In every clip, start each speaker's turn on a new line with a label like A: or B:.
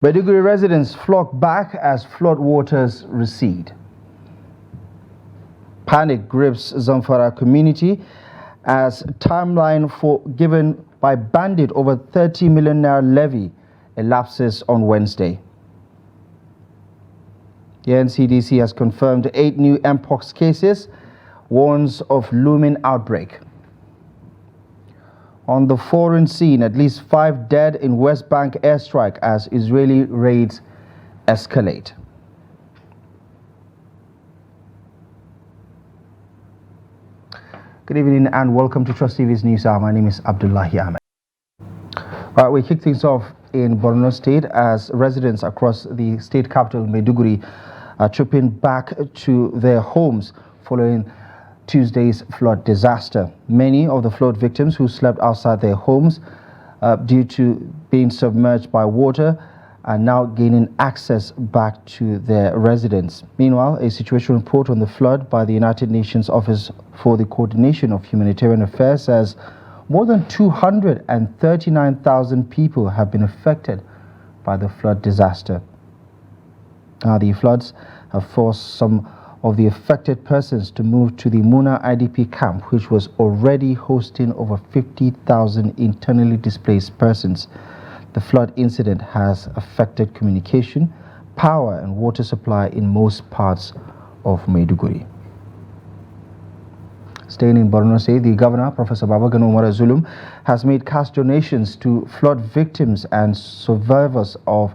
A: Maiduguri residents flock back as flood waters recede. Panic grips Zamfara community as timeline for given by bandit over 30 million naira levy elapses on Wednesday. The NCDC has confirmed 8 new mpox cases, warns of looming outbreak. On the foreign scene, at least 5 dead in West Bank airstrike as Israeli raids escalate. Good evening and welcome to Trust TV's News Hour. My name is Abdullahi Ahmed. All right, we kick things off in Borno State as residents across the state capital, Maiduguri, are trooping back to their homes following Tuesday's flood disaster. Many of the flood victims who slept outside their homes due to being submerged by water are now gaining access back to their residence. Meanwhile, a situation report on the flood by the United Nations Office for the Coordination of Humanitarian Affairs says more than 239,000 people have been affected by the flood disaster. The floods have forced some of the affected persons to move to the Muna IDP camp, which was already hosting over 50,000 internally displaced persons. The flood incident has affected communication, power and water supply in most parts of Maiduguri. Staying in Borno State, the governor, Professor Babagana Umar Zulum, has made cash donations to flood victims and survivors of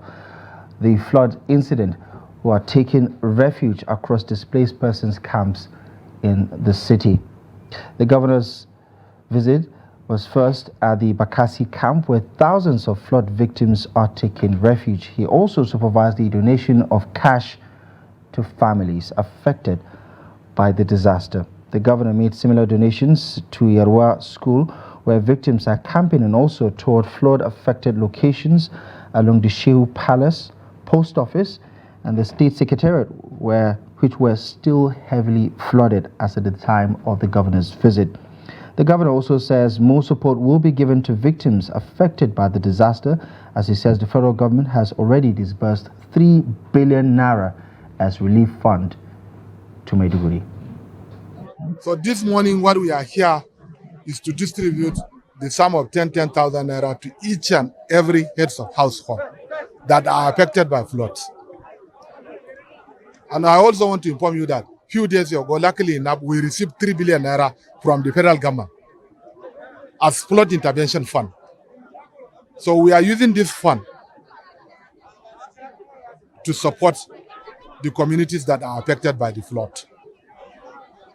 A: the flood incident who are taking refuge across displaced persons camps in the city. The governor's visit was first at the Bakassi camp where thousands of flood victims are taking refuge. He also supervised the donation of cash to families affected by the disaster. The governor made similar donations to Yarwa School where victims are camping and also toured flood-affected locations along the Shehu Palace, Post Office and the State Secretariat which were still heavily flooded as at the time of the governor's visit. The governor also says more support will be given to victims affected by the disaster, as he says the federal government has already disbursed 3 billion naira as relief fund to Maiduguri.
B: So this morning what we are here is to distribute the sum of 10,000 naira to each and every heads of household that are affected by floods. And I also want to inform you that a few days ago, luckily enough, we received 3 billion naira from the federal government as flood intervention fund. So we are using this fund to support the communities that are affected by the flood.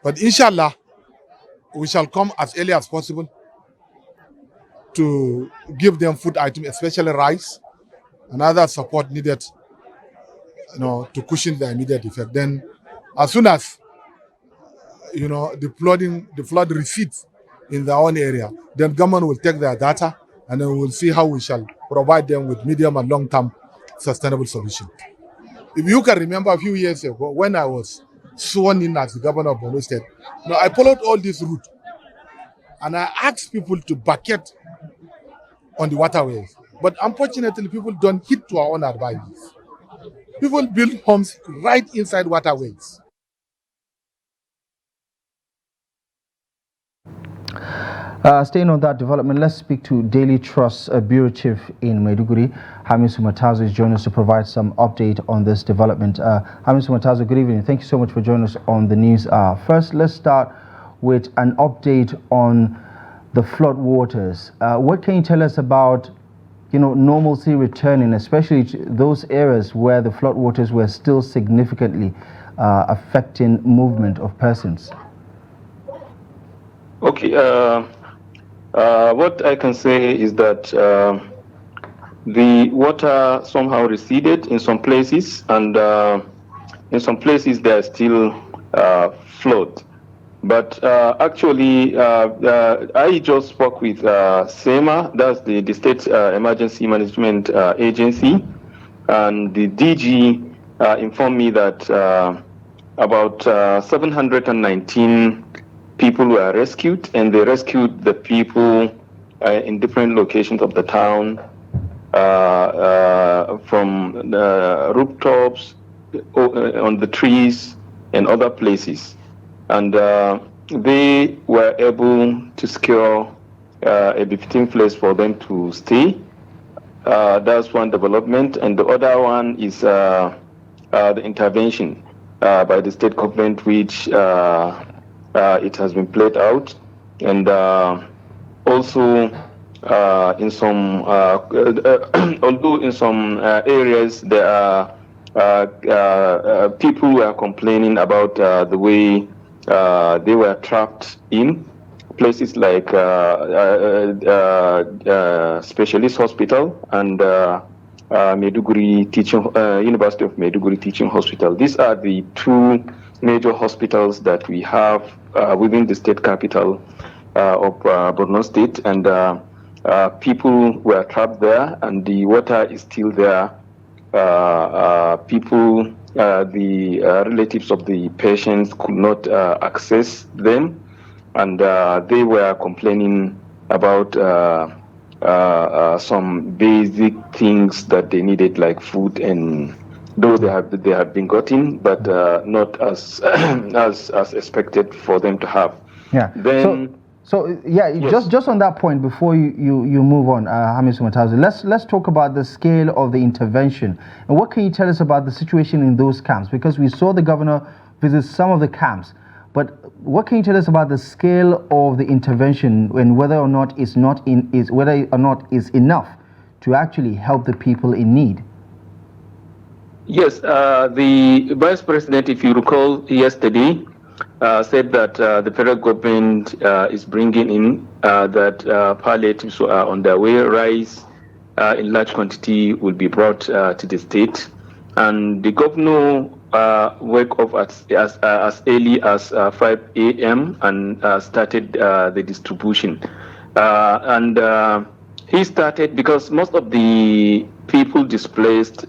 B: But inshallah, we shall come as early as possible to give them food items, especially rice and other support needed, to cushion the immediate effect. Then, as soon as the flood recedes in their own area, then government will take their data and then we will see how we shall provide them with medium and long-term sustainable solution. If you can remember a few years ago when I was sworn in as the governor of Borno State, I followed all this route and I asked people to bucket on the waterways. But unfortunately, people don't heed to our own advice. People build homes right inside waterways.
A: Staying on that development, let's speak to Daily Trust Bureau Chief in Maiduguri. Hamisu Matazo is joining us to provide some update on this development. Hamisu Matazo, good evening. Thank you so much for joining us on the news. First, let's start with an update on the flood waters. What can you tell us about normalcy returning, especially to those areas where the flood waters were still significantly affecting movement of persons?
C: Okay, what I can say is that the water somehow receded in some places, and in some places there are still flood. But actually, I just spoke with SEMA, that's the State Emergency Management Agency, and the DG informed me that about 719 people were rescued, and they rescued the people in different locations of the town. from rooftops, on the trees, and other places. And they were able to secure a befitting place for them to stay. That's one development. And the other one is the intervention by the state government, which it has been played out. And also in some, although in some areas there are people were complaining about the way they were trapped in places like specialist hospital and Maiduguri University of Maiduguri Teaching Hospital. These are the two major hospitals that we have within the state capital of Borno State, and people were trapped there, and the water is still there. People, the relatives of the patients could not access them, and they were complaining about some basic things that they needed, like food, and though they have been gotten, but not as as expected for them to have.
A: Yeah.
C: Then.
A: So yeah, yes. just on that point, before you move on, Hamisu Matazu, let's talk about the scale of the intervention, and what can you tell us about the situation in those camps? Because we saw the governor visit some of the camps, but what can you tell us about the scale of the intervention and whether or not is enough to actually help the people in need?
C: Yes, the vice president, if you recall, yesterday said that the federal government is bringing in that palliatives are on their way. Rice in large quantity will be brought to the state, and the governor woke up as early as 5 a.m. and started the distribution. And he started because most of the people displaced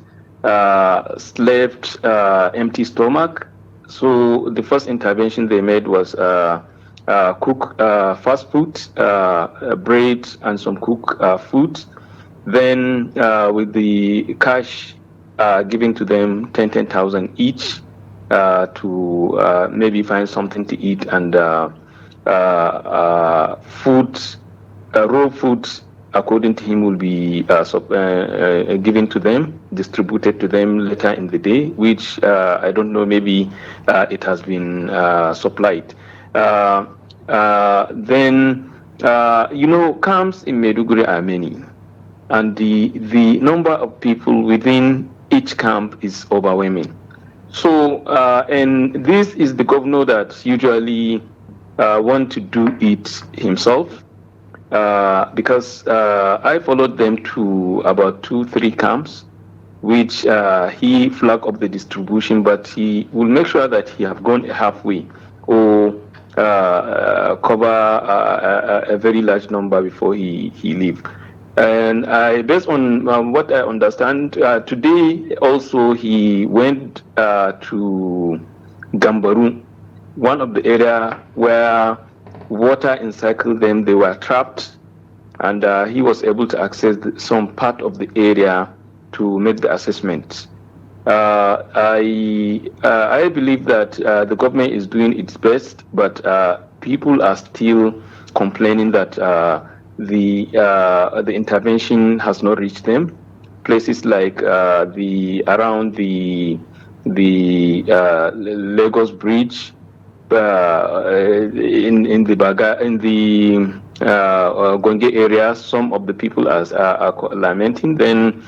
C: slept empty stomach. So the first intervention they made was cook fast food, bread, and some cooked food. Then with the cash given to them, 10,000 each, to maybe find something to eat, and food, raw food, according to him, will be given to them, distributed to them later in the day, which I don't know, maybe it has been supplied. Then, camps in Maiduguri are many, and the number of people within each camp is overwhelming. So, and this is the governor that usually want to do it himself. Because I followed them to about 2-3 camps, which he flagged up the distribution, but he will make sure that he have gone halfway or cover a very large number before he leave. And based on what I understand, today also he went to Gambaru, one of the area where water encircled them. They were trapped, and he was able to access some part of the area to make the assessment. I believe that the government is doing its best, but people are still complaining that the intervention has not reached them. Places like around the Lagos Bridge, in the Gonge area, some of the people are lamenting. Then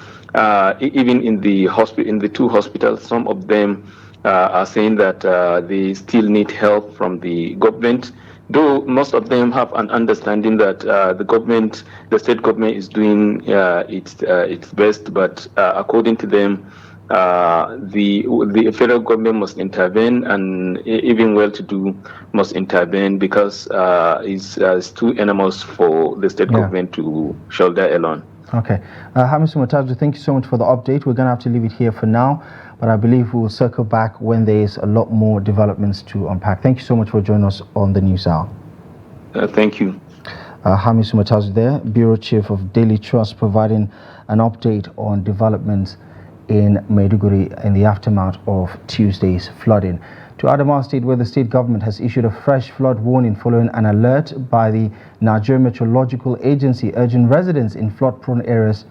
C: even in the hospital, in the 2 hospitals, some of them are saying that they still need help from the government. Though most of them have an understanding that the state government is doing its best, but according to them, the federal government must intervene, and even well-to-do must intervene, because it's too enormous for the state government to shoulder alone.
A: Okay. Hamisu Matazu, thank you so much for the update. We're going to have to leave it here for now, but I believe we will circle back when there is a lot more developments to unpack. Thank you so much for joining us on the News Hour.
C: Thank you.
A: Hamisu Matazu there, Bureau Chief of Daily Trust, providing an update on developments in Maiduguri in the aftermath of Tuesday's flooding. To Adamawa State, where the state government has issued a fresh flood warning following an alert by the Nigerian Meteorological Agency urging residents in flood-prone areas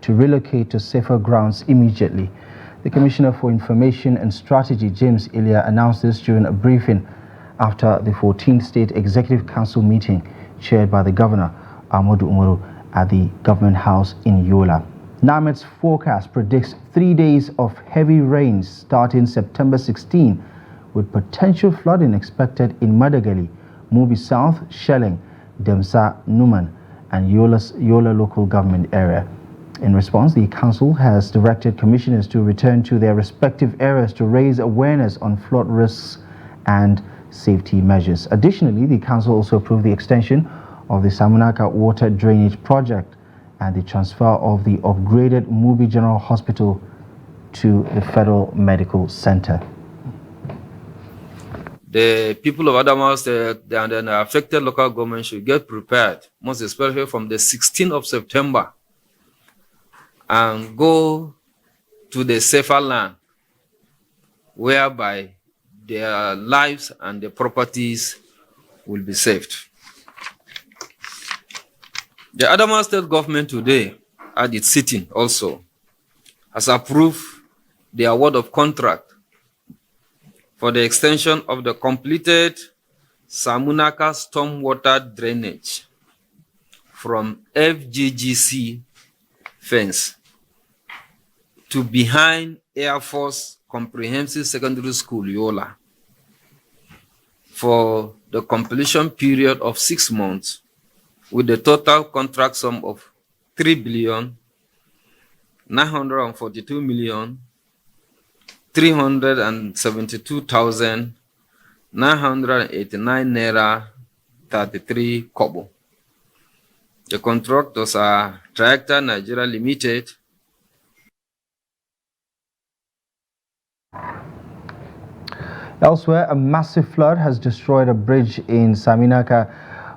A: to relocate to safer grounds immediately. The Commissioner for Information and Strategy, James Ilya, announced this during a briefing after the 14th State Executive Council meeting chaired by the Governor, Ahmadu Umaru, at the Government House in Yola. NAMED's forecast predicts 3 days of heavy rains starting September 16, with potential flooding expected in Madagali, Mubi South, Shelling, Demsa, Numan, and Yola local government area. In response, the Council has directed commissioners to return to their respective areas to raise awareness on flood risks and safety measures. Additionally, the Council also approved the extension of the Samunaka water drainage project and the transfer of the upgraded Mubi General Hospital to the Federal Medical Center.
D: The people of Adamawa State and the affected local government should get prepared, most especially from the 16th of September, and go to the safer land, whereby their lives and their properties will be saved. The Adamawa State government today, at its sitting also, has approved the award of contract for the extension of the completed Samunaka stormwater drainage from FGGC fence to behind Air Force Comprehensive Secondary School, Yola, for the completion period of 6 months, with the total contract sum of 3,942,989 naira 33 kobo. The contractors are Tractor Nigeria Limited,
A: Elsewhere, a massive flood has destroyed a bridge in Saminaka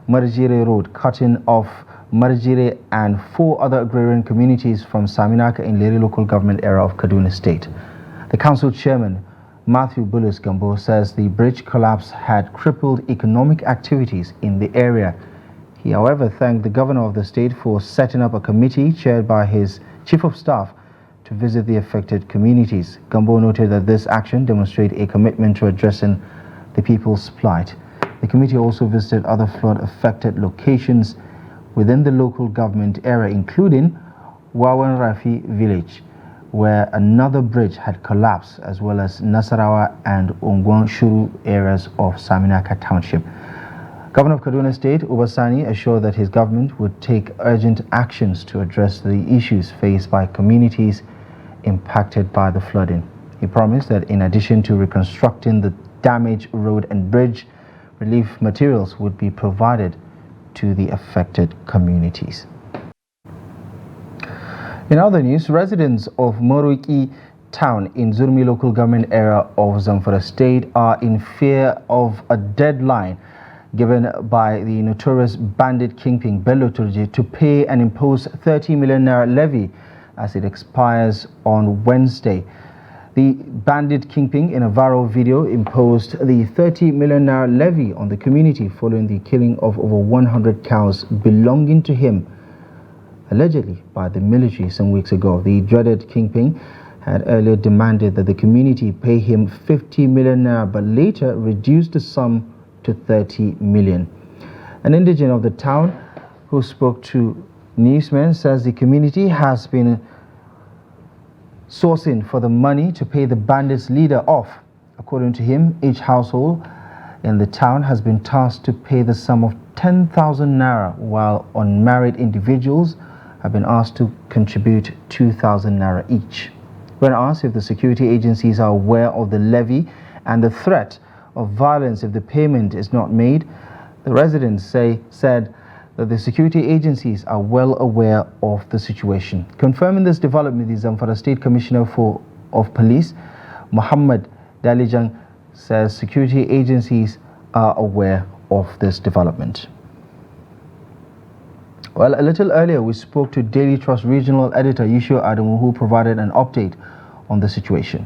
A: Marjire Road, cutting off Marjire and 4 other agrarian communities from Saminaka in Leri local government area of Kaduna State. The council chairman, Matthew Bullis Gambo, says the bridge collapse had crippled economic activities in the area. He, however, thanked the governor of the state for setting up a committee chaired by his chief of staff to visit the affected communities. Gambo noted that this action demonstrates a commitment to addressing the people's plight. The committee also visited other flood-affected locations within the local government area, including Wawan Rafi village, where another bridge had collapsed, as well as Nasarawa and Ongwan Shuru areas of Saminaka Township. Governor of Kaduna State, Obasani, assured that his government would take urgent actions to address the issues faced by communities impacted by the flooding. He promised that in addition to reconstructing the damaged road and bridge, relief materials would be provided to the affected communities. In other news, residents of Moruiki town in Zurmi local government area of Zamfara State are in fear of a deadline given by the notorious bandit kingpin Bello Turji to pay and impose 30 million naira levy as it expires on Wednesday. The bandit kingpin in a viral video imposed the 30 million naira levy on the community following the killing of over 100 cows belonging to him, allegedly by the military some weeks ago. The dreaded kingpin had earlier demanded that the community pay him 50 million naira, but later reduced the sum to 30 million. An indigent of the town who spoke to newsmen says the community has been sourcing for the money to pay the bandits' leader off. According to him, each household in the town has been tasked to pay the sum of 10,000 naira, while unmarried individuals have been asked to contribute 2,000 naira each. When asked if the security agencies are aware of the levy and the threat of violence if the payment is not made, the residents said that the security agencies are well aware of the situation. Confirming this development, the Zamfara State Commissioner of Police, Muhammad Dalijang, says security agencies are aware of this development. Well, a little earlier, we spoke to Daily Trust Regional Editor Yusho Adamu, who provided an update on the situation.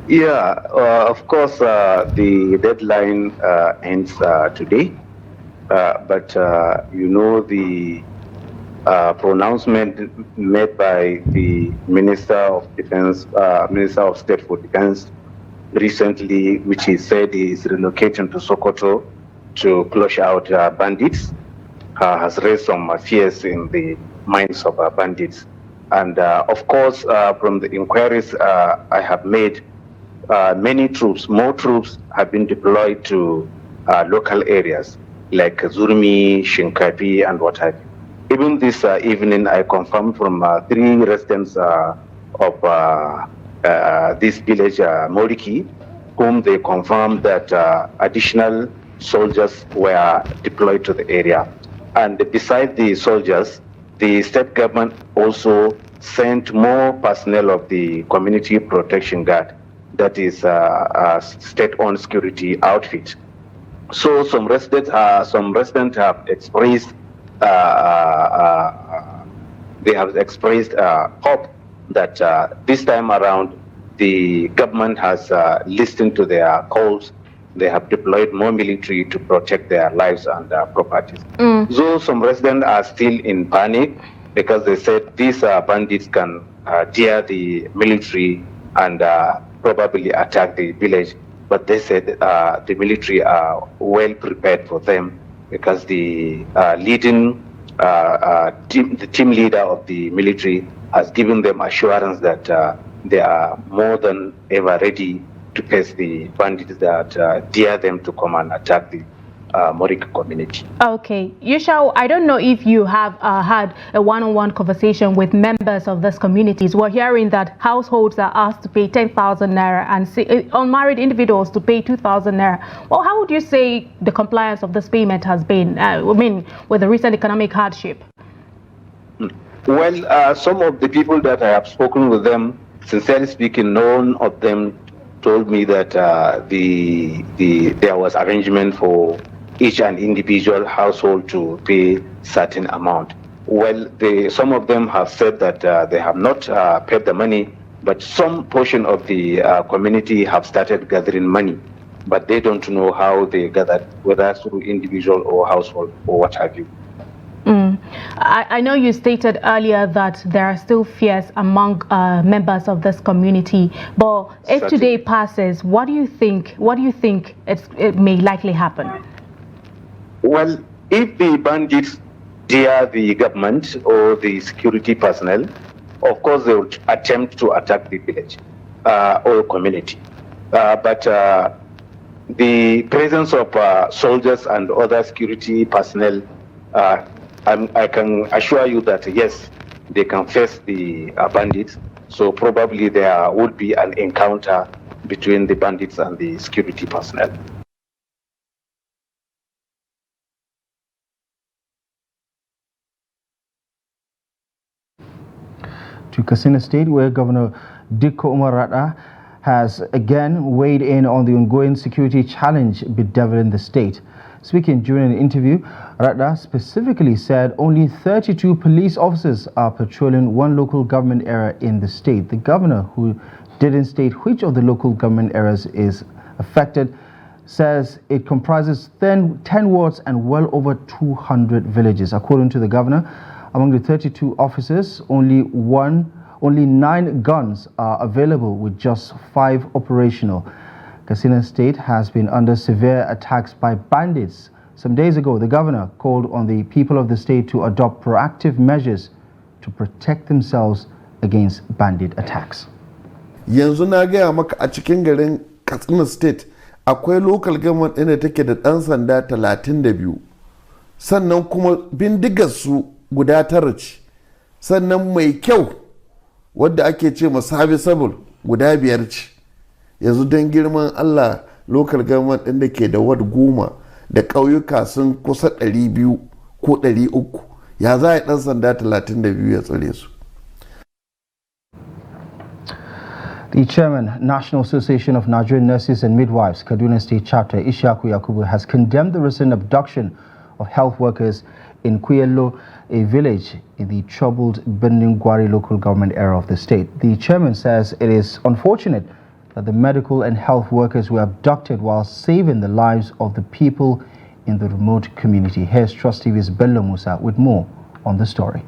E: Yeah, of course, the deadline ends today, but the pronouncement made by the Minister of Defense, Minister of State for Defense recently, which he said is relocating to Sokoto to flush out bandits, has raised some fears in the minds of bandits. And of course, from the inquiries I have made, more troops have been deployed to local areas like Zurmi, Shinkapi, and what have you. Even this evening, I confirmed from 3 residents of this village, Moriki, whom they confirmed that additional soldiers were deployed to the area. And beside the soldiers, the state government also sent more personnel of the Community Protection Guard, that is a state-owned security outfit. So some residents have expressed hope that this time around the government has listened to their calls. They have deployed more military to protect their lives and properties. Though some residents are still in panic because they said these bandits can dare the military and probably attack the village. But they said the military are well prepared for them because the team leader of the military has given them assurance that they are more than ever ready to face the bandits that dare them to come and attack the Morik community.
F: Okay, Yusha, I don't know if you have had a one-on-one conversation with members of these communities. We're hearing that households are asked to pay 10,000 naira and unmarried individuals to pay 2,000 naira. Well, how would you say the compliance of this payment has been? With the recent economic hardship?
E: Well, some of the people that I have spoken with them, sincerely speaking, none of them told me that there was arrangement for each and individual household to pay certain amount. Well, some of them have said that they have not paid the money, but some portion of the community have started gathering money, but they don't know how they gathered, whether through individual or household or what have you.
F: I know you stated earlier that there are still fears among members of this community, but if today passes, what do you think it may likely happen?
E: Well, if the bandits dare the government or the security personnel, of course they will attempt to attack the village or community. But the presence of soldiers and other security personnel, I can assure you that yes, they can face the bandits. So probably there would be an encounter between the bandits and the security personnel.
A: To Katsina State, where Governor Dikko Umar Radda has again weighed in on the ongoing security challenge bedeviling the state. Speaking during an interview, Radda specifically said only 32 police officers are patrolling one local government area in the state. The governor, who didn't state which of the local government areas is affected, says it comprises 10 wards and well over 200 villages. According to the governor, among the 32 officers, only 9 guns are available, with just 5 operational. Katsina State has been under severe attacks by bandits. Some days ago, the governor called on the people of the state to adopt proactive measures to protect themselves against bandit attacks.
G: Yanzu na gaya maka a cikin garin Katsina State akwai local government ɗin da take da ɗan sanda 32, sannan kuma bindigar su guda 9 ce, sannan mai kyau wadda ake ce ma serviceable guda 5 ce. Yanzu don girman Allah, local government ɗin da ke da ward 10 da ƙauyuka sun kusa 200 ko 300, ya za a ɗan sanda 32 ya tsare su.
A: The chairman, National Association of Nigerian Nurses and Midwives, Kaduna State Chapter, Ishaku Yakubu, has condemned the recent abduction of health workers in Kuyello, a village in the troubled Birnin-Gwari local government area of the state. The chairman says it is unfortunate that the medical and health workers were abducted while saving the lives of the people in the remote community. Here's Trust TV's Bello Musa with more on the story.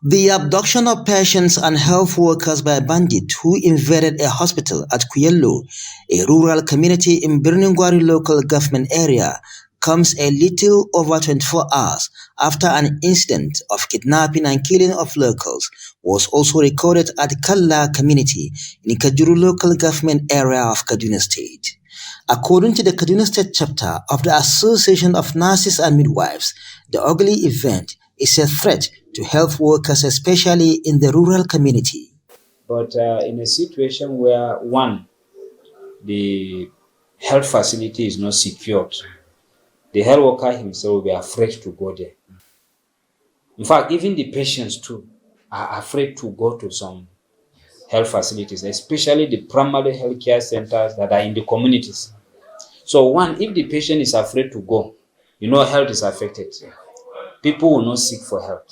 H: The abduction of patients and health workers by bandits who invaded a hospital at Kuyello, a rural community in Birnin-Gwari local government area, comes a little over 24 hours after an incident of kidnapping and killing of locals was also recorded at Kalla community in Kajuru local government area of Kaduna State. According to the Kaduna State chapter of the Association of Nurses and Midwives, the ugly event is a threat to health workers, especially in the rural community.
I: But in a situation where, one, the health facility is not secured, the health worker himself will be afraid to go there. In fact, even the patients too are afraid to go to some health facilities, especially the primary health care centers that are in the communities. So one, if the patient is afraid to go, health is affected. People will not seek for help.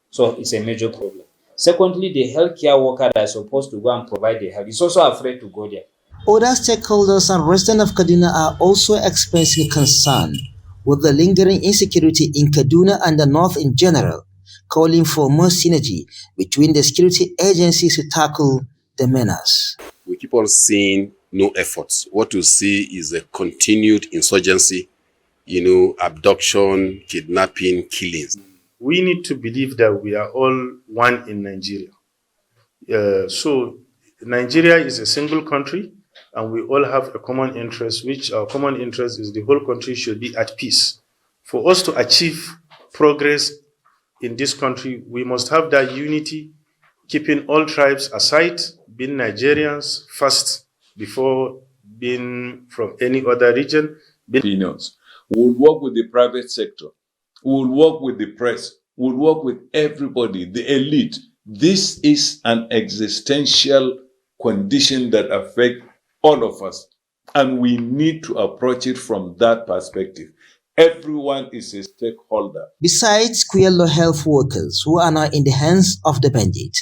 I: So it's a major problem. Secondly, the healthcare worker that is supposed to go and provide the health is also afraid to go there.
H: Other stakeholders and residents of Kaduna are also expressing concern with the lingering insecurity in Kaduna and the North in general, calling for more synergy between the security agencies to tackle the menace.
J: We keep on seeing no efforts. What we see is a continued insurgency, abduction, kidnapping, killings.
K: We need to believe that we are all one in Nigeria. So Nigeria is a single country, and we all have a common interest, which our common interest is the whole country should be at peace. For us to achieve progress in this country, we must have that unity, keeping all tribes aside, being Nigerians first before being from any other region.
L: Opinions. We will work with the private sector. We will work with the press. We will work with everybody, the elite. This is an existential condition that affects all of us, and we need to approach it from that perspective. Everyone is a stakeholder.
H: Besides Kuyello health workers who are now in the hands of the bandit,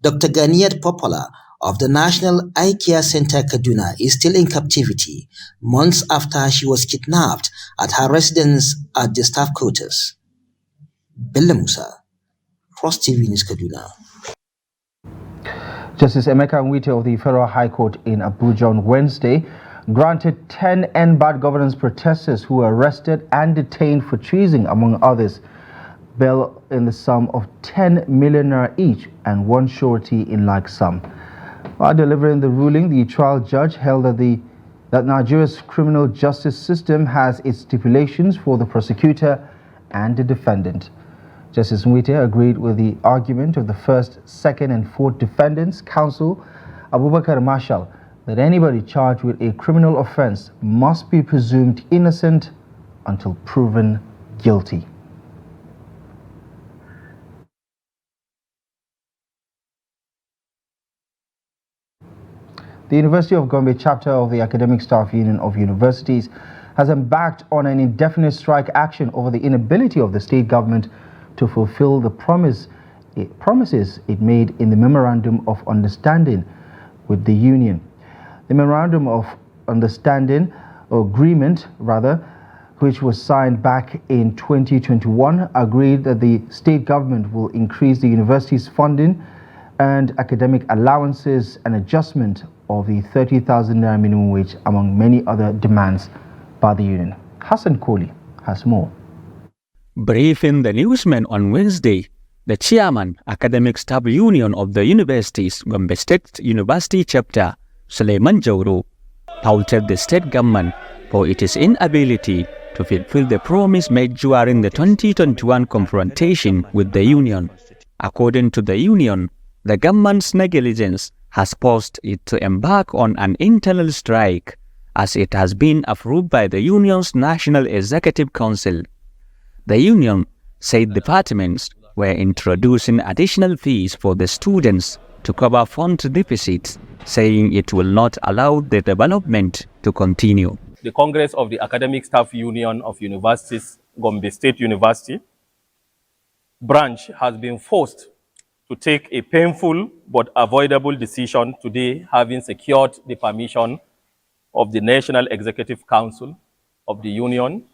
H: Dr. Ganiat Popola of the National Eye Care Center Kaduna is still in captivity months after she was kidnapped at her residence at the staff quarters. Bello Musa, Cross TV News Kaduna.
A: Justice Emeka Nwite of the Federal High Court in Abuja on Wednesday granted 10 bad governance protesters who were arrested and detained for treason, among others, bail in the sum of 10 million naira each and one surety in like sum. While delivering the ruling, the trial judge held that Nigeria's criminal justice system has its stipulations for the prosecutor and the defendant. Justice Nwite agreed with the argument of the first, second and fourth defendants, counsel Abubakar Marshal, that anybody charged with a criminal offense must be presumed innocent until proven guilty. The University of Gombe chapter of the Academic Staff Union of Universities has embarked on an indefinite strike action over the inability of the state government to fulfill the promises it made in the Memorandum of Understanding with the union. The Memorandum of Understanding, or Agreement rather, which was signed back in 2021, agreed that the state government will increase the university's funding and academic allowances and adjustment of the 30,000 naira minimum wage, among many other demands by the union. Hassan Kohli has more.
M: Briefing the newsmen on Wednesday, the chairman, Academic Staff Union of the University's Gombe State University chapter, Suleiman Jauro, faulted the state government for its inability to fulfill the promise made during the 2021 confrontation with the union. According to the union, the government's negligence has forced it to embark on an internal strike, as it has been approved by the union's National Executive Council. The union said departments were introducing additional fees for the students to cover fund deficits, saying it will not allow the development to continue.
N: The Congress of the Academic Staff Union of Universities, Gombe State University, branch has been forced to take a painful but avoidable decision today, having secured the permission of the National Executive Council of the Union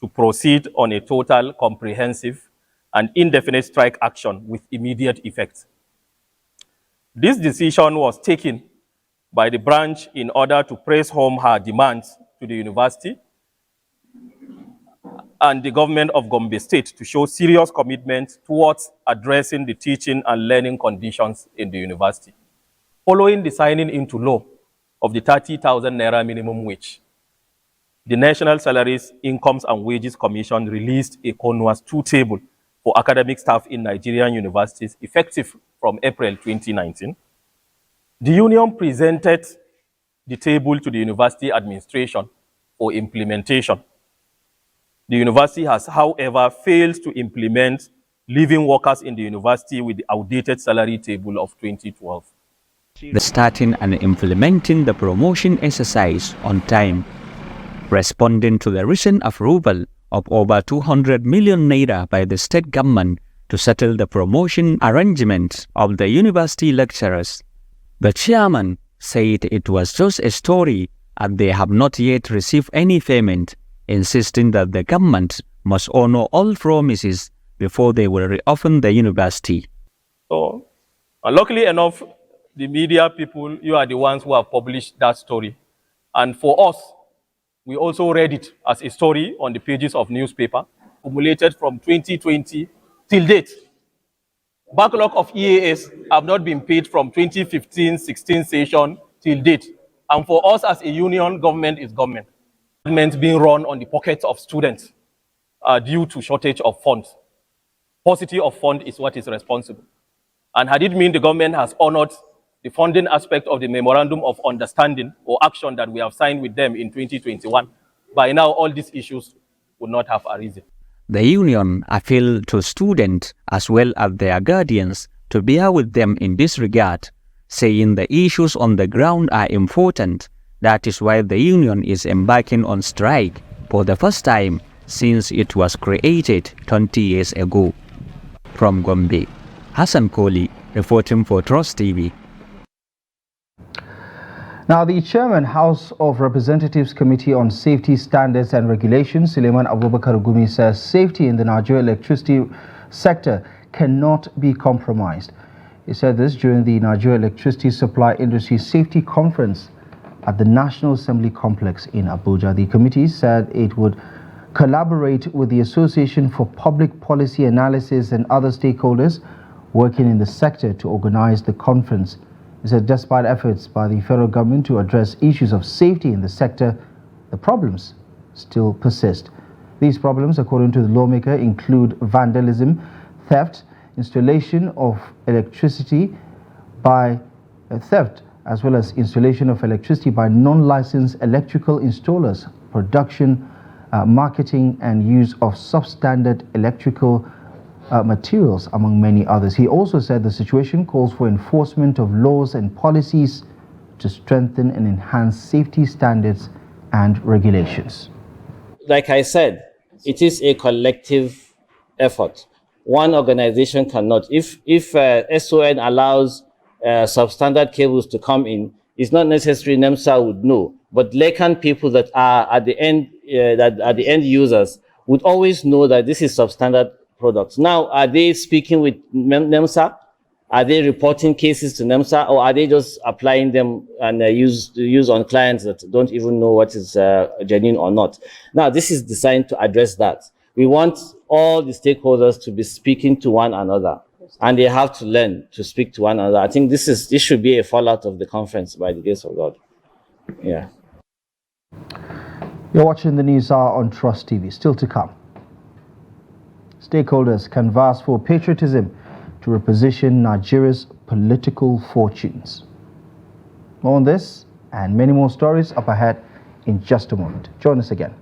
N: to proceed on a total, comprehensive, and indefinite strike action with immediate effect. This decision was taken by the branch in order to press home her demands to the university and the government of Gombe State to show serious commitment towards addressing the teaching and learning conditions in the university. Following the signing into law of the 30,000 Naira minimum wage, the National Salaries, Incomes and Wages Commission released a CONWAS 2 table for academic staff in Nigerian universities effective from April 2019. The union presented the table to the university administration for implementation. The university has, however, failed to implement leaving workers in the university with the outdated salary table of 2012.
M: Starting and implementing the promotion exercise on time, responding to the recent approval of over 200 million naira by the state government to settle the promotion arrangements of the university lecturers. The chairman said it was just a story and they have not yet received any payment, insisting that the government must honor all promises before they will reopen the university.
N: So, luckily enough, the media people, you are the ones who have published that story. And for us, we also read it as a story on the pages of newspaper, accumulated from 2020 till date. Backlog of EAS have not been paid from 2015-16 session till date. And for us as a union, government is government. Government being run on the pockets of students due to shortage of funds. Paucity of fund is what is responsible. And had it mean the government has honored the funding aspect of the Memorandum of Understanding or action that we have signed with them in 2021, by now all these issues would not have arisen.
M: The union appealed to students as well as their guardians to bear with them in this regard, saying the issues on the ground are important. That is why the union is embarking on strike for the first time since it was created 20 years ago. From Gombe, Hassan Koli reporting for Trust TV.
A: Now, the Chairman, House of Representatives Committee on Safety Standards and Regulations, Suleiman Abubakar Gumi, says safety in the Nigeria electricity sector cannot be compromised. He said this during the Nigeria Electricity Supply Industry Safety Conference at the National Assembly Complex in Abuja. The committee said it would collaborate with the Association for Public Policy Analysis and other stakeholders working in the sector to organize the conference. He said despite efforts by the federal government to address issues of safety in the sector, the problems still persist. These problems, according to the lawmaker, include vandalism, theft, installation of electricity by theft, as well as installation of electricity by non-licensed electrical installers, production, marketing and use of substandard electrical materials, among many others. He also said the situation calls for enforcement of laws and policies to strengthen and enhance safety standards and regulations.
O: Like I said, it is a collective effort. One organization cannot. If SON allows substandard cables to come in, it's not necessary NEMSA would know. But LECAN people that are at the end, that are the end users would always know that this is substandard products. Now, are they speaking with NEMSA? Are they reporting cases to NEMSA, or are they just applying them and use on clients that don't even know what is genuine or not? Now, this is designed to address that. We want all the stakeholders to be speaking to one another, and they have to learn to speak to one another. I think this should be a fallout of the conference, by the grace of God. Yeah.
A: You're watching the news hour on Trust TV. Still to come. Stakeholders canvass for patriotism to reposition Nigeria's political fortunes. More on this and many more stories up ahead in just a moment. Join us again.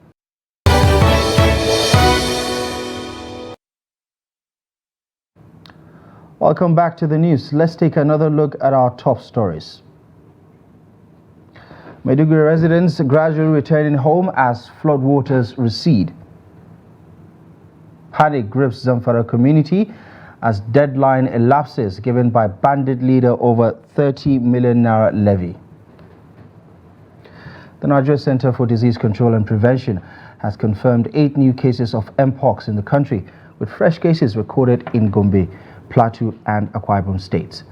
A: Welcome back to the news. Let's take another look at our top stories. Maiduguri residents gradually returning home as floodwaters recede. Panic grips Zamfara community as deadline elapses given by bandit leader over 30 million naira levy. The Nigeria Center for Disease Control and Prevention has confirmed 8 new cases of Mpox in the country, with fresh cases recorded in Gombe, Plateau and Akwa Ibom states.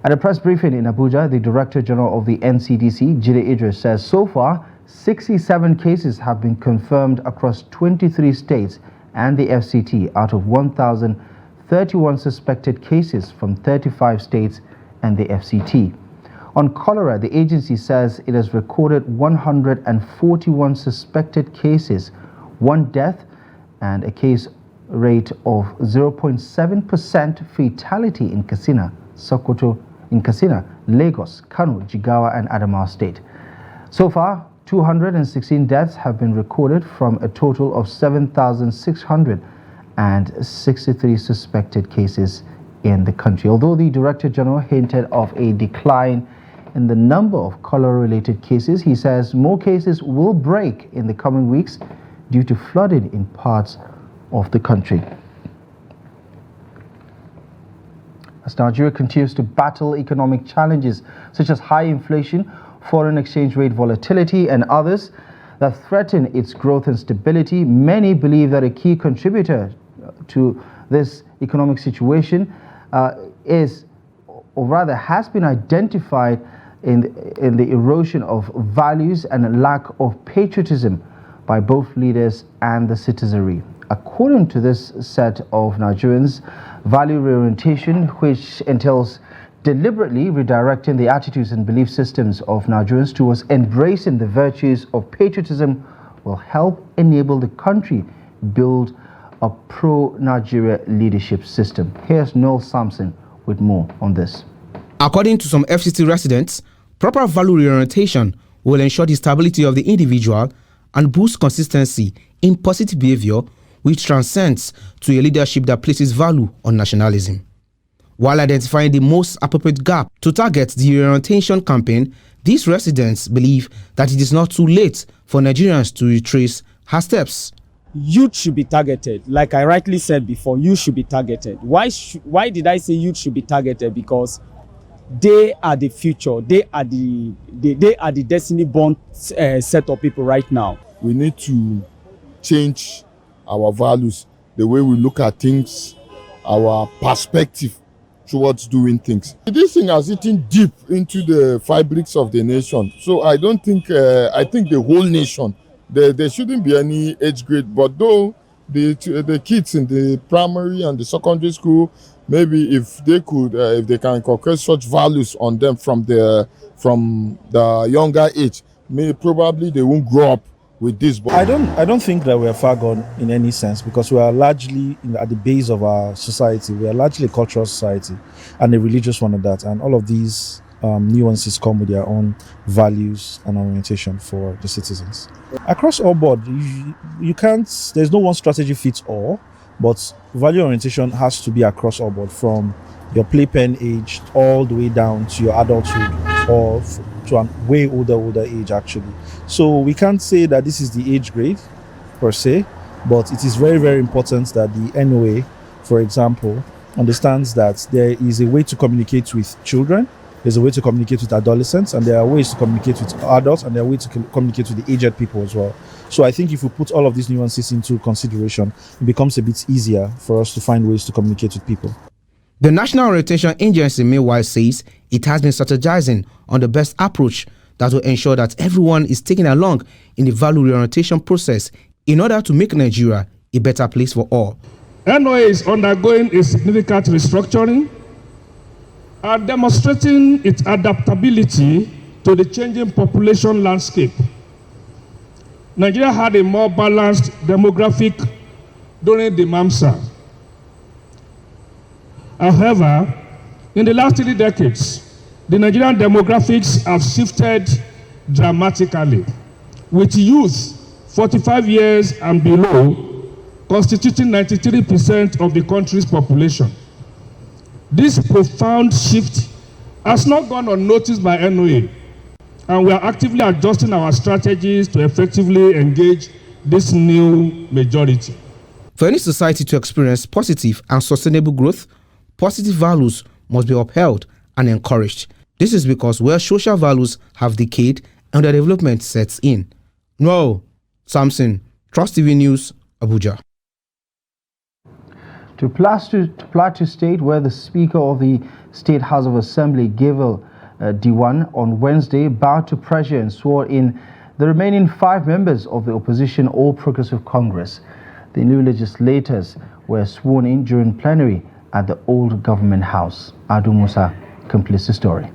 A: At a press briefing in Abuja, the Director General of the NCDC, Jide Idris, says so far 67 cases have been confirmed across 23 states and the FCT out of 1,031 suspected cases from 35 states and the FCT. On cholera, the agency says it has recorded 141 suspected cases, 1 death, and a case rate of 0.7% fatality in Katsina, Sokoto, in Katsina, Lagos, Kano, Jigawa, and Adamawa State. So far, 216 deaths have been recorded from a total of 7,663 suspected cases in the country. Although the Director General hinted of a decline in the number of cholera-related cases, he says more cases will break in the coming weeks due to flooding in parts of the country. As Nigeria continues to battle economic challenges such as high inflation, foreign exchange rate volatility, and others that threaten its growth and stability, many believe that a key contributor to this economic situation is, or rather has been identified in the erosion of values and a lack of patriotism by both leaders and the citizenry. According to this set of Nigerians, value reorientation, which entails deliberately redirecting the attitudes and belief systems of Nigerians towards embracing the virtues of patriotism, will help enable the country build a pro-Nigeria leadership system. Here's Noel Sampson with more on this.
P: According to some FCT residents, proper value reorientation will ensure the stability of the individual and boost consistency in positive behavior, which transcends to a leadership that places value on nationalism. While identifying the most appropriate gap to target the reorientation campaign, these residents believe that it is not too late for Nigerians to retrace her steps.
Q: Youth should be targeted. Like I rightly said before, youth should be targeted. Why did I say youth should be targeted? Because they are the future. They are the destiny-born set of people right now.
R: We need to change our values, the way we look at things, our perspective towards doing things. This thing has eaten deep into the fabrics of the nation. So I don't think, I think the whole nation, there shouldn't be any age grade, but though the kids in the primary and the secondary school, maybe if they could, if they can inculcate such values on them from the younger age, probably they won't grow up with this.
S: I don't think that we are far gone in any sense, because we are largely at the base of our society. We are largely a cultural society and a religious one at that. And all of these nuances come with their own values and orientation for the citizens. Across all board, you can't, there's no one strategy fits all, but value orientation has to be across all board, from your playpen age all the way down to your adulthood, or to a way older age actually. So we can't say that this is the age grade per se, but it is very, very important that the NOA, for example, understands that there is a way to communicate with children, there's a way to communicate with adolescents, and there are ways to communicate with adults, and there are ways to communicate with the aged people as well. So I think if we put all of these nuances into consideration, it becomes a bit easier for us to find ways to communicate with people.
P: The National Orientation Agency, meanwhile, says it has been strategizing on the best approach that will ensure that everyone is taken along in the value reorientation process in order to make Nigeria a better place for all.
T: NOA is undergoing a significant restructuring and demonstrating its adaptability to the changing population landscape. Nigeria had a more balanced demographic during the MAMSA. However, in the last 3 decades, the Nigerian demographics have shifted dramatically, with youth 45 years and below constituting 93% of the country's population. This profound shift has not gone unnoticed by NOA, and we are actively adjusting our strategies to effectively engage this new majority.
P: For any society to experience positive and sustainable growth, positive values must be upheld and encouraged. This is because where social values have decayed and the development sets in. No, Samson, Trust TV News, Abuja.
A: To Plateau State, where the Speaker of the State House of Assembly, Gavel Diwan, on Wednesday bowed to pressure and swore in the remaining 5 members of the opposition All Progressive Congress. The new legislators were sworn in during plenary at the old government house. Adu Musa completes the story.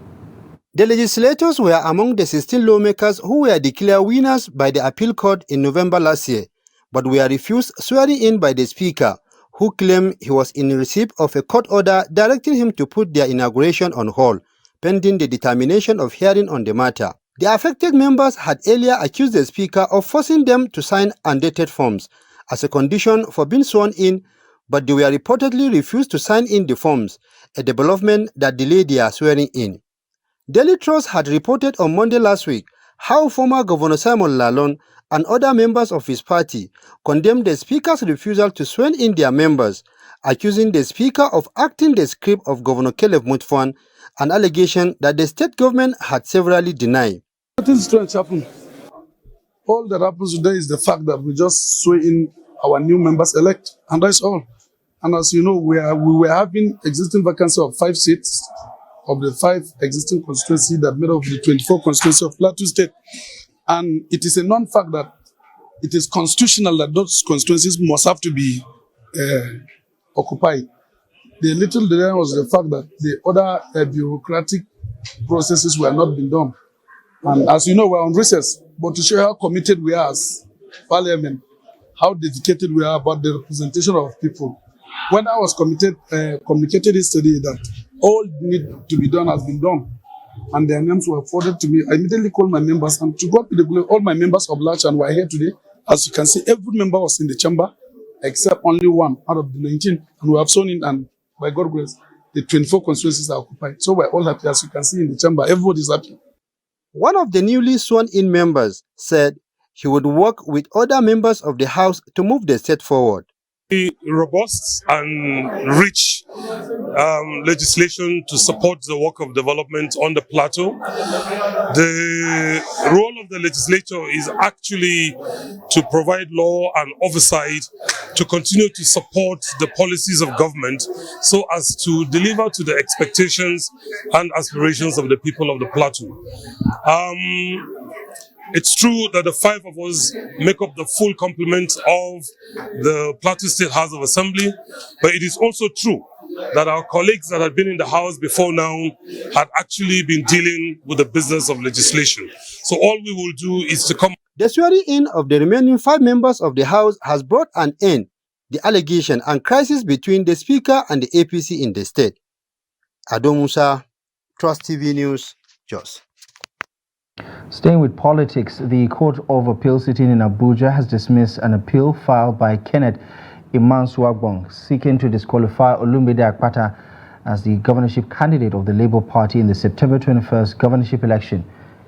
U: The legislators were among the 16 lawmakers who were declared winners by the appeal court in November last year, but were refused swearing in by the Speaker, who claimed he was in receipt of a court order directing him to put their inauguration on hold, pending the determination of hearing on the matter. The affected members had earlier accused the Speaker of forcing them to sign undated forms as a condition for being sworn in, but they were reportedly refused to sign in the forms, a development that delayed their swearing in. Daily Trust had reported on Monday last week how former Governor Simon Lalong and other members of his party condemned the Speaker's refusal to swear in their members, accusing the Speaker of acting the script of Governor Caleb Mutfwang, an allegation that the state government had severally denied.
V: Nothing strange happened. All that happens today is the fact that we just swear in our new members elect, and that's all. And as you know, we were having existing vacancy of 5 seats of the 5 existing constituencies that made up the 24 constituency of Plateau State. And it is a non-fact that it is constitutional that those constituencies must have to be occupied. The little delay was the fact that the other bureaucratic processes were not being done. And as you know, we're on recess, but to show how committed we are as Parliament, how dedicated we are about the representation of people. When I was communicated yesterday that all need to be done has been done, and their names were forwarded to me, I immediately called my members, and to God be the glory, all my members of large and were here today. As you can see, every member was in the chamber, except only 1 out of the 19, and we have sworn in, and by God's grace, the 24 constituencies are occupied. So we're all happy, as you can see in the chamber, everybody's happy.
U: One of the newly sworn-in members said he would work with other members of the House to move the state forward.
W: Robust and rich legislation to support the work of development on the plateau. The role of the legislature is actually to provide law and oversight to continue to support the policies of government so as to deliver to the expectations and aspirations of the people of the plateau. It's true that the 5 of us make up the full complement of the Plateau State House of Assembly, but it is also true that our colleagues that had been in the House before now had actually been dealing with the business of legislation. So all we will do is to come.
U: The swearing-in of the remaining 5 members of the House has brought an end to the allegation and crisis between the Speaker and the APC in the state. Adu Musa, Trust TV News, Jos.
A: Staying with politics, the Court of Appeal sitting in Abuja has dismissed an appeal filed by Kenneth Imansuagbong seeking to disqualify Olumide Akpata as the governorship candidate of the Labour Party in the September 21st governorship election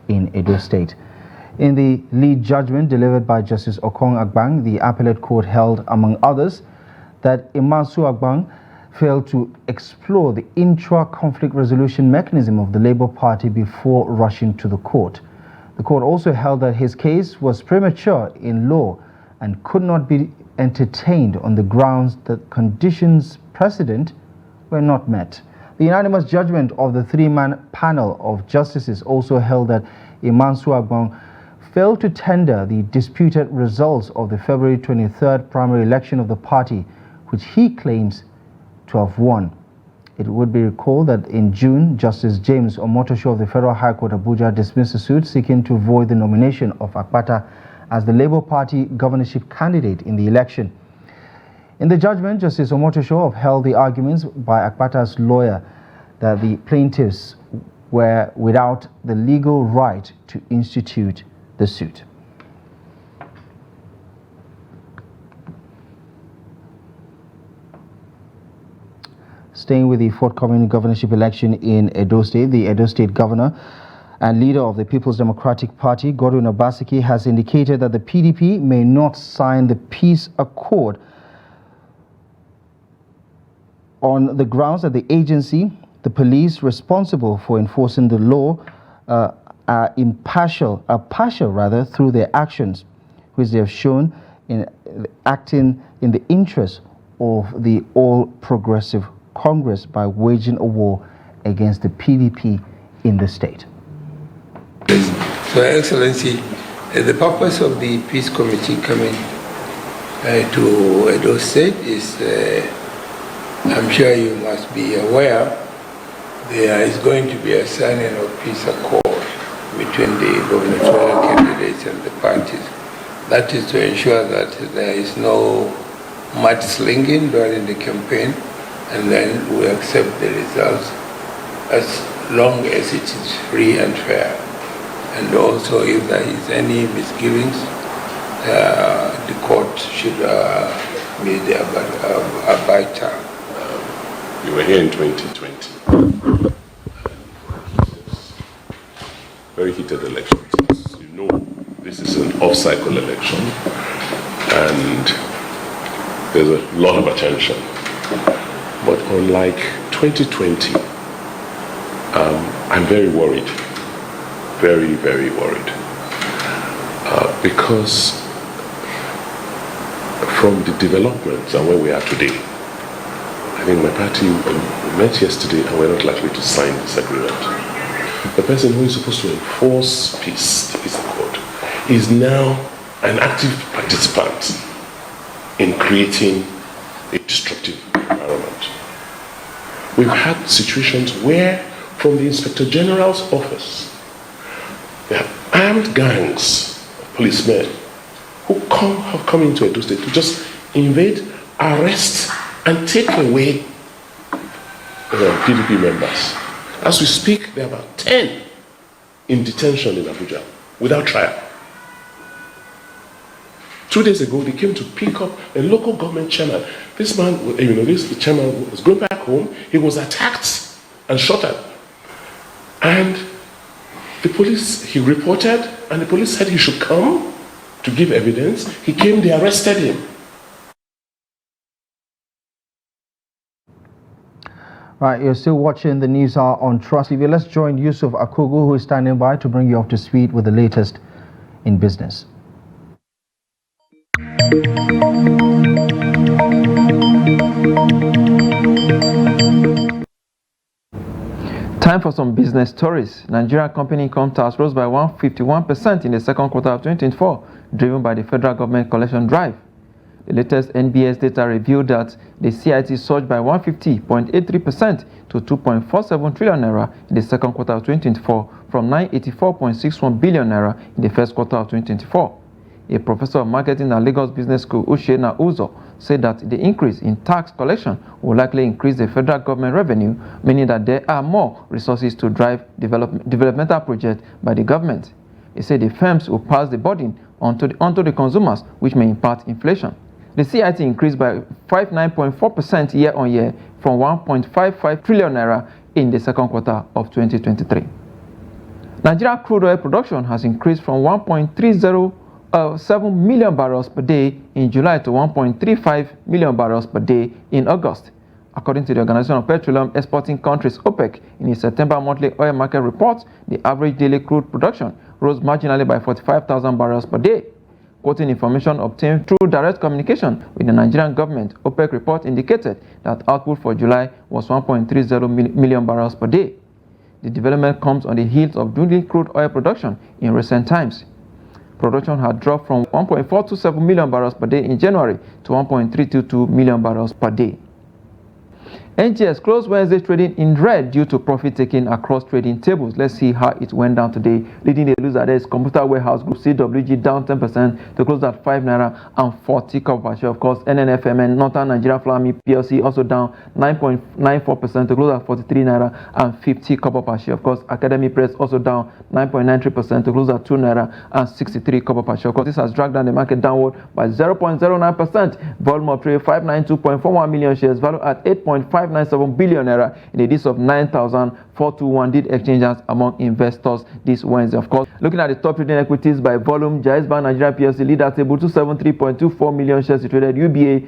A: in Edo State. In the lead judgment delivered by Justice Okong Agbang, the appellate court held, among others, that Imansuagbong failed to explore the intra-conflict resolution mechanism of the Labour Party before rushing to the court. The court also held that his case was premature in law and could not be entertained on the grounds that conditions precedent were not met. The unanimous judgment of the 3-man panel of justices also held that Imansuagbong failed to tender the disputed results of the February 23rd primary election of the party, which he claims to have won. It would be recalled that in June, Justice James Omotosho of the Federal High Court Abuja dismissed a suit seeking to void the nomination of Akpata as the Labour Party governorship candidate in the election. In the judgment, Justice Omotosho upheld the arguments by Akpata's lawyer that the plaintiffs were without the legal right to institute the suit. Staying with the forthcoming governorship election in Edo State, the Edo State governor and leader of the People's Democratic Party, Godwin Obaseki, has indicated that the PDP may not sign the peace accord on the grounds that the agency, the police responsible for enforcing the law, are partial through their actions, which they have shown in acting in the interest of the All Progressive Congress by waging a war against the PDP in the state.
B: So, Excellency, the purpose of the Peace Committee coming to Edo State is, I'm sure you must be aware, there is going to be a signing of peace accord between the gubernatorial candidates and the parties. That is to ensure that there is no mudslinging during the campaign, and then we accept the results as long as it is free and fair. And also, if there is any misgivings, the court should be abide time.
J: You were here in 2020. Very heated elections. As you know, this is an off-cycle election, and there's a lot of attention. But unlike 2020, I'm very worried. Very, very worried. Because from the developments and where we are today, I think my party met yesterday and we're not likely to sign this agreement. The person who is supposed to enforce peace, the peace accord, is now an active participant in creating a destructive environment. We've had situations where, from the Inspector General's office, there are armed gangs of policemen who have come into Edo State to just invade, arrest, and take away PDP members. As we speak, there are about 10 in detention in Abuja without trial. 2 days ago, they came to pick up a local government chairman. This man, this chairman was going back home. He was attacked and shot at. And the police, he reported, and the police said he should come to give evidence. He came, they arrested him.
A: Right, you're still watching the News Hour on Trust TV. Let's join Yusuf Akugu, who is standing by to bring you up to speed with the latest in business. Time for some business stories. Nigerian company income tax rose by 151% in the second quarter of 2024, driven by the federal government collection drive. The latest NBS data revealed that the CIT surged by 150.83% to 2.47 trillion naira in the second quarter of 2024 from 984.61 billion naira in the first quarter of 2024. A professor of marketing at Lagos Business School, Uchenna Uzo, said that the increase in tax collection will likely increase the federal government revenue, meaning that there are more resources to drive developmental projects by the government. He said the firms will pass the burden onto the consumers, which may impact inflation. The CIT increased by 59.4% year-on-year from 1.55 trillion naira in the second quarter of 2023. Nigeria crude oil production has increased from 1.307 million barrels per day in July to 1.35 million barrels per day in August. According to the Organization of Petroleum Exporting Countries, OPEC, in its September monthly oil market report, the average daily crude production rose marginally by 45,000 barrels per day. Quoting information obtained through direct communication with the Nigerian government, OPEC report indicated that output for July was 1.30 million barrels per day. The development comes on the heels of dwindling crude oil production in recent times. Production had dropped from 1.427 million barrels per day in January to 1.322 million barrels per day. NGX closed Wednesday trading in red due to profit taking across trading tables. Let's see how it went down today. Leading the loser there is Computer Warehouse Group, CWG, down 10% to close at 5 naira and 40 kobo per share. Of course, NNFM and Northern Nigeria Flour Mill PLC also down 9.94% to close at 43 naira and 50 kobo per share. Of course, Academy Press also down 9.93% to close at 2 naira and 63 kobo per share. Of course, this has dragged down the market downward by 0.09%. Volume of trade 592.41 million shares, value at 8.5
C: 597 billion naira in a list of 9,421 did exchanges among investors this Wednesday. Of course, looking at the top trading equities by volume, Jais Bank Nigeria PLC leader table 273.24 million shares it traded, UBA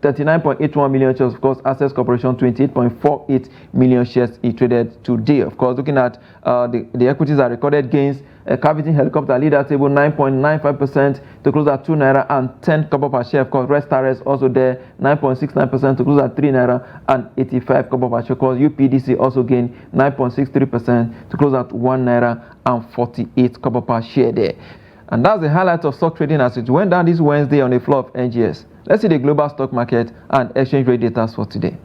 C: 39.81 million shares, of course, Access Corporation 28.48 million shares it traded today. Of course, looking at the equities that recorded gains, Cavity Helicopter leader table 9.95% to close at 2 naira and 10 kobo per share. Of course, Restaurants also there 9.69% to close at 3 naira and 85 kobo per share. Of course, UPDC also gained 9.63% to close at 1 naira and 48 kobo per share there. And that's the highlight of stock trading as it went down this Wednesday on the floor of NGS. Let's see the global stock market and exchange rate data for today.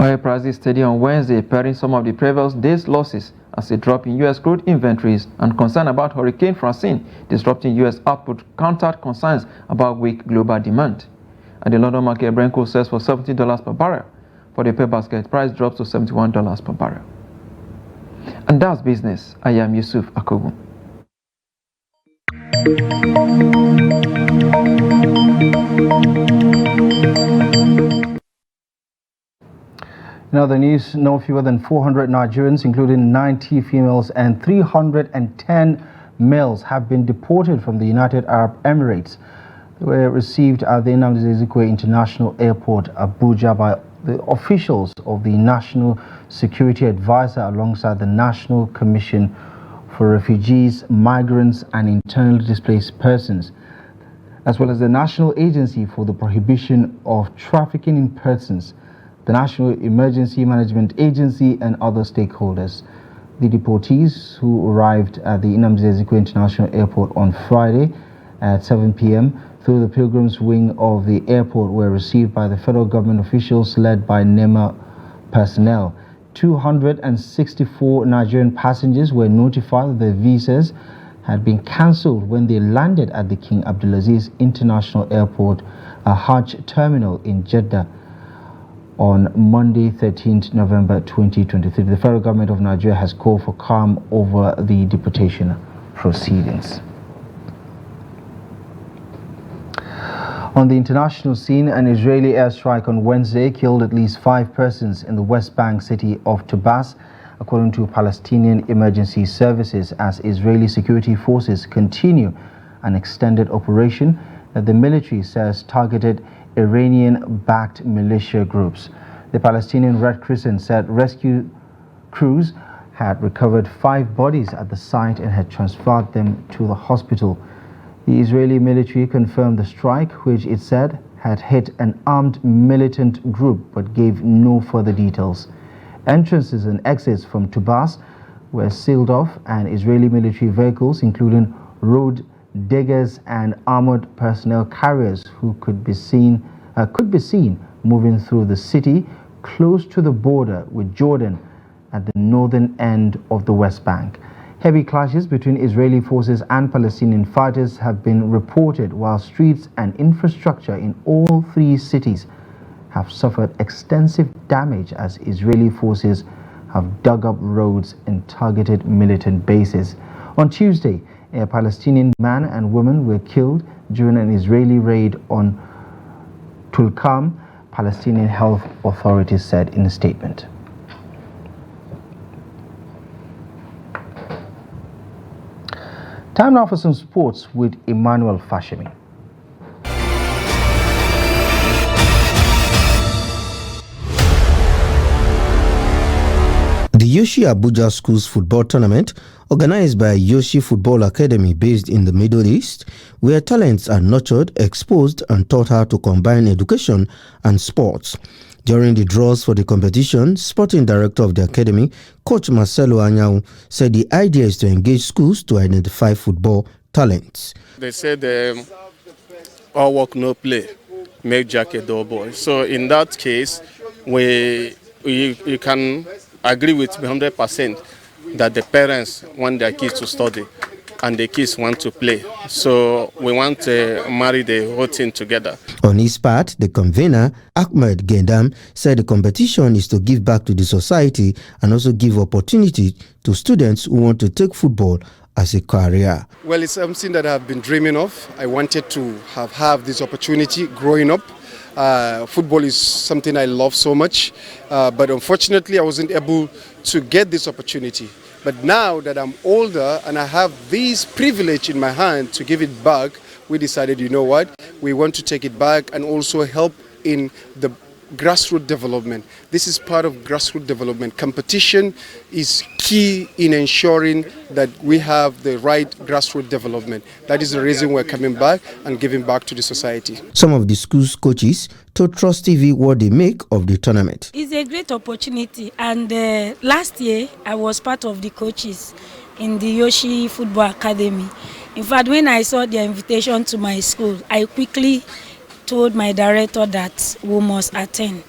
C: Oil prices steady on Wednesday, pairing some of the previous day's losses as a drop in U.S. crude inventories and concern about Hurricane Francine disrupting U.S. output countered concerns about weak global demand. At the London market, Brent crude sells for $70 per barrel. For the pay basket, price drops to $71 per barrel. And that's business. I am Yusuf Akogun.
A: In other news, no fewer than 400 Nigerians, including 90 females and 310 males, have been deported from the United Arab Emirates. They were received at the Nnamdi Azikiwe International Airport, Abuja, by the officials of the National Security Advisor alongside the National Commission for Refugees, Migrants and Internally Displaced Persons, as well as the National Agency for the Prohibition of Trafficking in Persons, the National Emergency Management Agency and other stakeholders. The deportees who arrived at the Nnamdi Azikiwe International Airport on Friday at 7 p.m. through the Pilgrims Wing of the airport were received by the federal government officials led by NEMA personnel. 264 Nigerian passengers were notified that their visas had been cancelled when they landed at the King Abdulaziz International Airport, a Hajj terminal in Jeddah, on Monday, 13th November 2023. The federal government of Nigeria has called for calm over the deportation proceedings. On the international scene, an Israeli airstrike on Wednesday killed at least 5 persons in the West Bank city of Tubas, according to Palestinian emergency services, as Israeli security forces continue an extended operation that the military says targeted Iranian-backed militia groups. The Palestinian Red Crescent said rescue crews had recovered 5 bodies at the site and had transferred them to the hospital. The Israeli military confirmed the strike, which it said had hit an armed militant group, but gave no further details. Entrances and exits from Tubas were sealed off, and Israeli military vehicles, including road diggers and armored personnel carriers, who could be seen moving through the city close to the border with Jordan at the northern end of the West Bank. Heavy clashes between Israeli forces and Palestinian fighters have been reported, while streets and infrastructure in all 3 cities have suffered extensive damage as Israeli forces have dug up roads and targeted militant bases. On Tuesday, a Palestinian man and woman were killed during an Israeli raid on Tulkarm, Palestinian health authorities said in a statement. Time now for some sports with Emmanuel Fashemi.
P: Yoshi Abuja Schools Football Tournament, organized by Yoshi Football Academy based in the Middle East, where talents are nurtured, exposed, and taught how to combine education and sports. During the draws for the competition, sporting director of the academy, Coach Marcelo Anyau, said the idea is to engage schools to identify football talents.
D: They said all work, no play, make Jack a dull boy. So in that case, you can agree with 100% that the parents want their kids to study and the kids want to play. So we want to marry the whole thing together.
P: On his part, the convener, Ahmed Gendam, said the competition is to give back to the society and also give opportunity to students who want to take football as a career.
E: Well, it's something that I've been dreaming of. I wanted to have this opportunity growing up. Football is something I love so much, but unfortunately I wasn't able to get this opportunity. But now that I'm older and I have this privilege in my hand to give it back, we decided, you know what, we want to take it back and also help in the grassroots development. This is part of grassroots development. Competition is key in ensuring that we have the right grassroots development. That is the reason we're coming back and giving back to the society.
P: Some of the school's coaches told Trust TV what they make of the tournament.
F: It's a great opportunity, and last year I was part of the coaches in the Yoshi Football Academy. In fact, when I saw the invitation to my school, I quickly told my director that we must attend.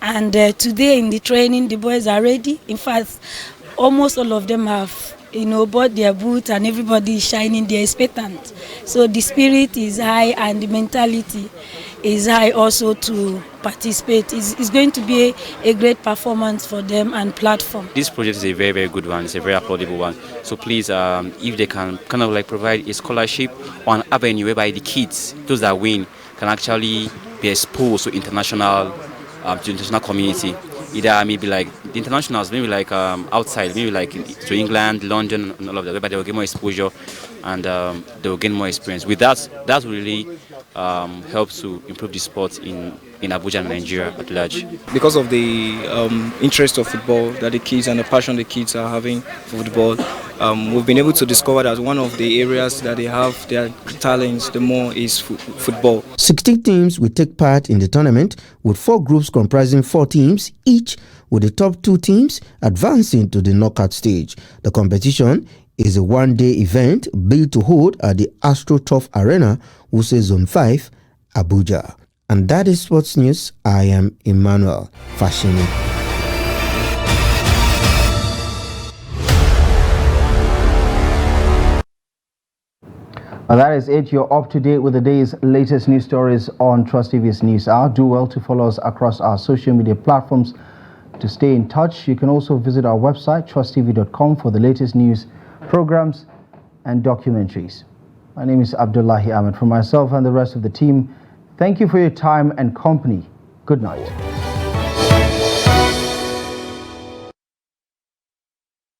F: And today in the training, the boys are ready. In fact, almost all of them have, bought their boots and everybody is shining, they're expectant. So the spirit is high and the mentality is high also to participate. It's going to be a great performance for them and platform.
X: This project is a very, very good one. It's a very applaudable one. So please, if they can kind of like provide a scholarship or an avenue whereby the kids, those that win, can actually be exposed to international community. Either maybe like the internationals, maybe like outside, maybe like to England, London, and all of that. But they will get more exposure and they will gain more experience. With that will really help to improve the sport in Abuja and Nigeria at large.
Y: Because of the interest of football that the kids and the passion the kids are having for football, we've been able to discover that one of the areas that they have their talents the more is football. 16
P: teams will take part in the tournament, with 4 groups comprising 4 teams each, with the top 2 teams advancing to the knockout stage. The competition is a one-day event built to hold at the AstroTurf Arena, Wuse Zone 5, Abuja. And that is Sports News. I am Emmanuel Fashini.
A: Well, that is it. You're up to date with the day's latest news stories on Trust TV's News Hour. Do well to follow us across our social media platforms to stay in touch. You can also visit our website, trusttv.com, for the latest news, programs, and documentaries. My name is Abdullahi Ahmed. For myself and the rest of the team, thank you for your time and company. Good night.